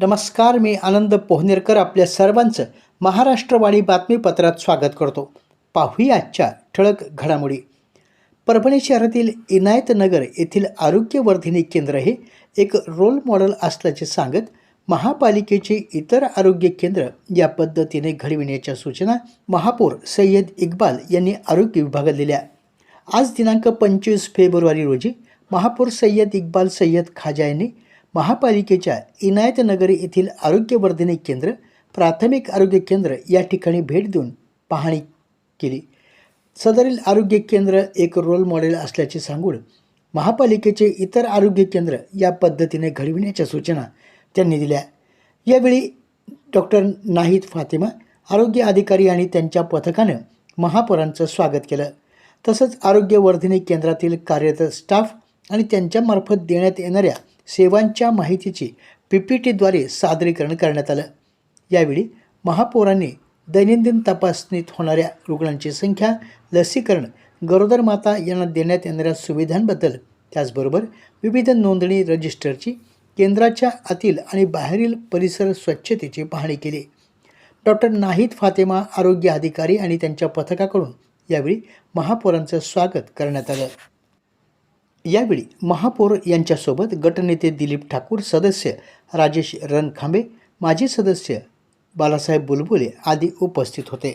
नमस्कार, मी आनंद पोहनेरकर आपल्या सर्वांचं महाराष्ट्रवाणी बातमीपत्रात स्वागत करतो. पाहूया आजच्या ठळक घडामोडी. परभणी शहरातील इनायतनगर येथील आरोग्यवर्धिनी केंद्र हे एक रोल मॉडेल असल्याचे सांगत महापालिकेचे इतर आरोग्य केंद्र या पद्धतीने घडविण्याच्या सूचना महापौर सय्यद इक्बाल यांनी आरोग्य विभागाला दिल्या. आज दिनांक 25 फेब्रुवारी रोजी महापौर सय्यद इक्बाल सय्यद खाजा यांनी महापालिकेच्या इनायतनगर येथील आरोग्यवर्धिनी केंद्र, प्राथमिक आरोग्य केंद्र या ठिकाणी भेट देऊन पाहणी केली. सदरील आरोग्य केंद्र एक रोल मॉडेल असल्याचे सांगून महापालिकेचे इतर आरोग्य केंद्र या पद्धतीने घडविण्याच्या सूचना त्यांनी दिल्या. यावेळी डॉक्टर नाहीद फातिमा, आरोग्य अधिकारी आणि त्यांच्या पथकानं महापौरांचं स्वागत केलं. तसंच आरोग्यवर्धिनी केंद्रातील कार्यरत स्टाफ आणि त्यांच्यामार्फत देण्यात येणाऱ्या सेवांच्या माहितीची PPTद्वारे सादरीकरण करण्यात आलं. यावेळी महापौरांनी दैनंदिन तपासणीत होणाऱ्या रुग्णांची संख्या, लसीकरण, गरोदर माता यांना देण्यात येणाऱ्या सुविधांबद्दल, त्याचबरोबर विविध नोंदणी रजिस्टरची, केंद्राच्या आतील आणि बाहेरील परिसर स्वच्छतेची पाहणी केली. डॉक्टर नाहीद फातिमा, आरोग्य अधिकारी आणि त्यांच्या पथकाकडून यावेळी महापौरांचं स्वागत करण्यात आलं. यावेळी महापौर यांच्यासोबत गटनेते दिलीप ठाकूर, सदस्य राजेश रणखांबे, माजी सदस्य बालासाहेब बुलबुले आदी उपस्थित होते.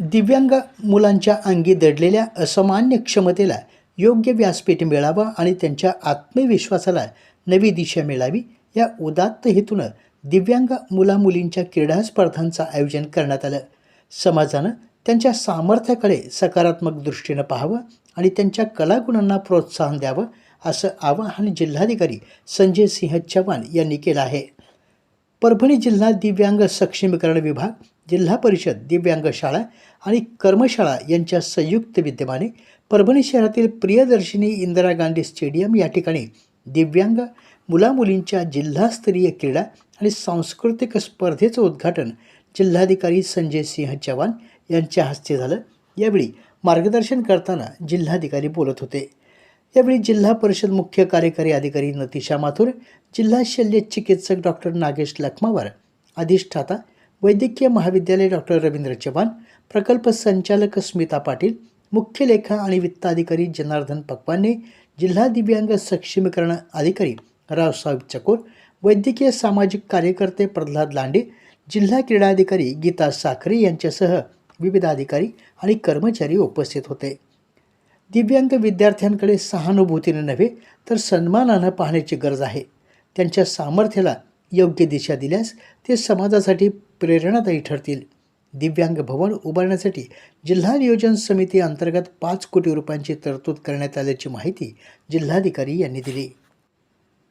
दिव्यांग मुलांच्या अंगी दडलेल्या असामान्य क्षमतेला योग्य व्यासपीठ मिळावं आणि त्यांच्या आत्मविश्वासाला नवी दिशा मिळावी या उदात्त हेतूनं दिव्यांग मुलामुलींच्या क्रीडा स्पर्धांचं आयोजन करण्यात आलं. समाजानं त्यांच्या सामर्थ्याकडे सकारात्मक दृष्टीनं पाहावं आणि त्यांच्या कलागुणांना प्रोत्साहन द्यावं असं आवाहन जिल्हाधिकारी संजय सिंह चव्हाण यांनी केलं आहे. परभणी जिल्हा दिव्यांग सक्षमीकरण विभाग, जिल्हा परिषद, दिव्यांग शाळा आणि कर्मशाळा यांच्या संयुक्त विद्यमाने परभणी शहरातील प्रियदर्शिनी इंदिरा गांधी स्टेडियम या ठिकाणी दिव्यांग मुलामुलींच्या जिल्हास्तरीय क्रीडा आणि सांस्कृतिक स्पर्धेचं उद्घाटन जिल्हाधिकारी संजय सिंह चव्हाण यांच्या हस्ते झालं. यावेळी मार्गदर्शन करताना जिल्हाधिकारी बोलत होते. यावेळी जिल्हा परिषद मुख्य कार्यकारी अधिकारी नतिशा माथुर, जिल्हा शल्य चिकित्सक डॉक्टर नागेश लखमावार, अधिष्ठाता वैद्यकीय महाविद्यालय डॉक्टर रवींद्र चव्हाण, प्रकल्प संचालक स्मिता पाटील, मुख्य लेखा आणि वित्त अधिकारी जनार्दन पकवाने, जिल्हा दिव्यांग सक्षमीकरण अधिकारी रावसाहेब चकोर, वैद्यकीय सामाजिक कार्यकर्ते प्रल्हाद लांडे, जिल्हा क्रीडा अधिकारी गीता साखरे यांच्यासह विविध अधिकारी आणि कर्मचारी उपस्थित होते. दिव्यांग विद्यार्थ्यांकडे सहानुभूतीने नव्हे तर सन्मानानं पाहण्याची गरज आहे. त्यांच्या सामर्थ्याला योग्य दिशा दिल्यास ते समाजासाठी प्रेरणादायी ठरतील. दिव्यांग भवन उभारण्यासाठी जिल्हा नियोजन समिती अंतर्गत 5 कोटी रुपयांची तरतूद करण्यात आल्याची माहिती जिल्हाधिकारी यांनी दिली.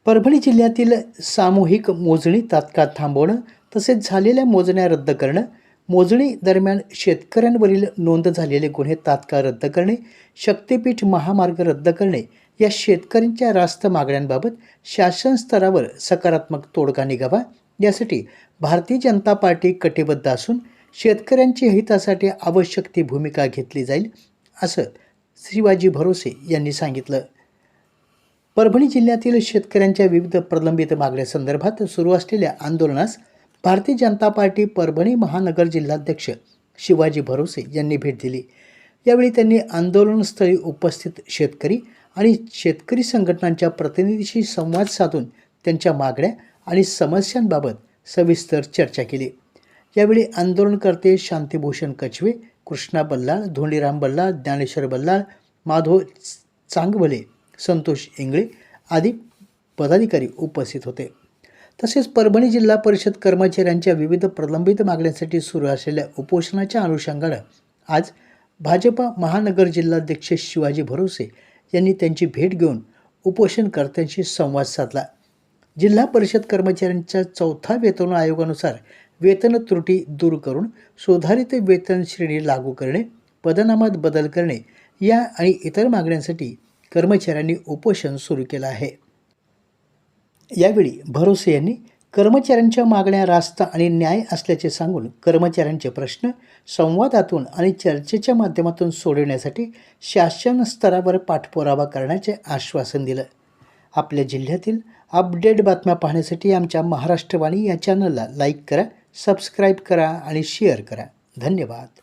परभणी जिल्ह्यातील सामूहिक मोजणी तात्काळ थांबवणं, तसेच झालेल्या मोजण्या रद्द करणं, मोजणी दरम्यान शेतकऱ्यांवरील नोंद झालेले गुन्हे तात्काळ रद्द करणे, शक्तीपीठ महामार्ग रद्द करणे या शेतकऱ्यांच्या रास्त मागण्यांबाबत शासन स्तरावर सकारात्मक तोडगा निघावा यासाठी भारतीय जनता पार्टी कटिबद्ध असून शेतकऱ्यांच्या हितासाठी आवश्यक ती भूमिका घेतली जाईल, असं शिवाजी भरोसे यांनी सांगितलं. परभणी जिल्ह्यातील शेतकऱ्यांच्या विविध प्रलंबित मागण्यासंदर्भात सुरू असलेल्या आंदोलनास भारतीय जनता पार्टी परभणी महानगर जिल्हाध्यक्ष शिवाजी भरोसे यांनी भेट दिली. यावेळी त्यांनी आंदोलनस्थळी उपस्थित शेतकरी आणि शेतकरी संघटनांच्या प्रतिनिधींशी संवाद साधून त्यांच्या मागण्या आणि समस्यांबाबत सविस्तर चर्चा केली. यावेळी आंदोलनकर्ते शांतिभूषण कछवे, कृष्णा बल्लाळ, धोंडीराम बल्लाळ, ज्ञानेश्वर बल्लाळ, माधव चांगवले, संतोष इंगळे आदी पदाधिकारी उपस्थित होते. तसेच परभणी जिल्हा परिषद कर्मचाऱ्यांच्या विविध प्रलंबित मागण्यांसाठी सुरू असलेल्या उपोषणाच्या अनुषंगानं आज भाजपा महानगर जिल्हाध्यक्ष शिवाजी भरोसे यांनी त्यांची भेट घेऊन उपोषणकर्त्यांशी संवाद साधला. जिल्हा परिषद कर्मचाऱ्यांच्या 4थ्या वेतन आयोगानुसार वेतन त्रुटी दूर करून सुधारित वेतन श्रेणी लागू करणे, पदनामात बदल करणे या आणि इतर मागण्यांसाठी कर्मचाऱ्यांनी उपोषण सुरू केलं आहे. यावेळी भरोसे यांनी कर्मचाऱ्यांच्या मागण्या रास्त आणि न्याय असल्याचे सांगून कर्मचाऱ्यांचे प्रश्न संवादातून आणि चर्चेच्या माध्यमातून सोडवण्यासाठी शासन स्तरावर पाठपुरावा करण्याचे आश्वासन दिलं. आपल्या जिल्ह्यातील अपडेट बातम्या पाहण्यासाठी आमच्या महाराष्ट्रवाणी या चॅनलला लाईक करा, सबस्क्राईब करा आणि शेअर करा. धन्यवाद.